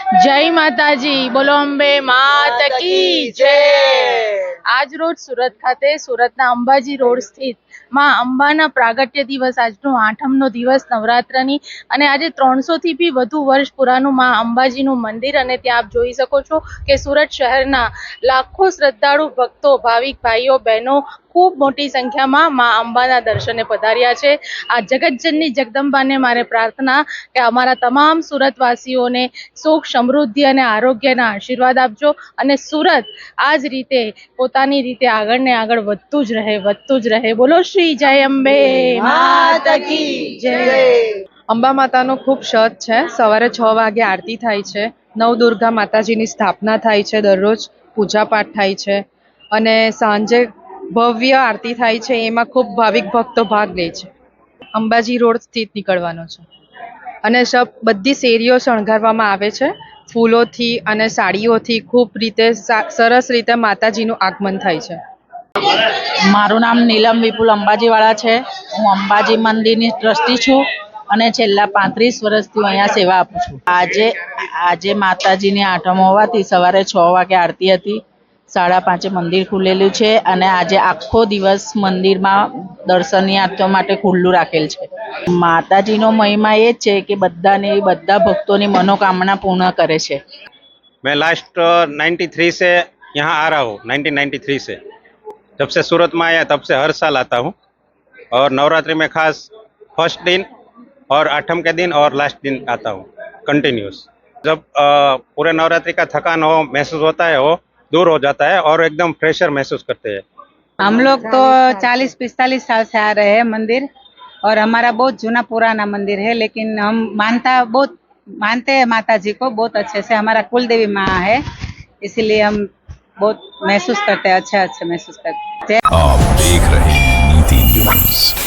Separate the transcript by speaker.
Speaker 1: જય માતાજી, બોલો અંબે માત કી જય। આજ રોજ સુરત ખાતે સુરતના અંબાજી રોડ સ્થિત માં અંબાના પ્રાગટ્ય દિવસ, આજનો આઠમનો દિવસ નવરાત્રની, અને આજે 300 થી બી વધુ વર્ષ પુરાનું માં અંબાજીનું મંદિર। અને ત્યાં આપ જોઈ શકો છો કે સુરત શહેરના લાખો શ્રદ્ધાળુ ભક્તો, ભાવિક ભાઈઓ બહેનો ખૂબ મોટી સંખ્યામાં માં અંબાના દર્શને પધાર્યા છે। આ જગતજનની જગદંબાને મારે પ્રાર્થના કે અમારા તમામ સુરતવાસીઓને સુખ, સમૃદ્ધિ અને આરોગ્યના આશીર્વાદ આપજો, અને સુરત આ જ રીતે પોતાની રીતે આગળ ને આગળ વધતું જ રહે, વધતું જ રહે। બોલો શ્રી જય અંબે માત કી જય।
Speaker 2: અંબા માતાનો ખૂબ શત છે। સવારે 6 વાગે આરતી થાય છે। નવદુર્ગા માતાજીની સ્થાપના થાય છે, દરરોજ પૂજાપાઠ થાય છે, અને સાંજે ભવ્ય આરતી થાય છે, એમાં ખૂબ ભાવિક ભક્તો ભાગ લે છે। અંબાજી રોડ સ્થિત નીકળવાનો છે, અને બધી શેરીઓ શણગારવામાં આવે છે ફૂલોથી અને સાડીઓથી। ખૂબ રીતે સરસ રીતે માતાજીનું આગમન થાય છે।
Speaker 3: મારું નામ નીલમ વિપુલ અંબાજીવાળા છે। હું અંબાજી મંદિરની ટ્રસ્ટી છું અને છેલ્લા 35 વર્ષથી હું અહીંયા સેવા આપું છું। આજે માતાજીની આઠમ હોવાથી સવારે 6 વાગે આરતી હતી, 5:30 મંદિર ખુલેલું છે, અને આજે આખો દિવસ મંદિરમાં દર્શનાર્થીઓ માટે ખુલ્લું રાખેલ છે। માતાજીનો મહિમા એ જ છે કે બધા ભક્તોની मनोकामना पूर्ण करे छे।
Speaker 4: मैं लास्ट 93 से यहाँ आ रहा हूँ, 1993 से। जब से सूरत में आया तब से हर साल आता हूँ, और नवरात्रि में खास फर्स्ट दिन और आठम के दिन और लास्ट दिन आता हूँ कंटिन्यूस। जब पूरे नवरात्रि का थकान हो महसूस होता है, वो दूर हो जाता है और एकदम फ्रेशर महसूस करते हैं।
Speaker 5: हम लोग तो 40-45 साल से आ रहे हैं मंदिर, और हमारा बहुत जूना पुराना मंदिर है, लेकिन हम मानते हैं माता जी को बहुत अच्छे से। हमारा कुल देवी माँ है, इसीलिए हम बहुत महसूस करते हैं, अच्छा महसूस करते हैं।
Speaker 6: आप देख रहे हैं नीति न्यूज़।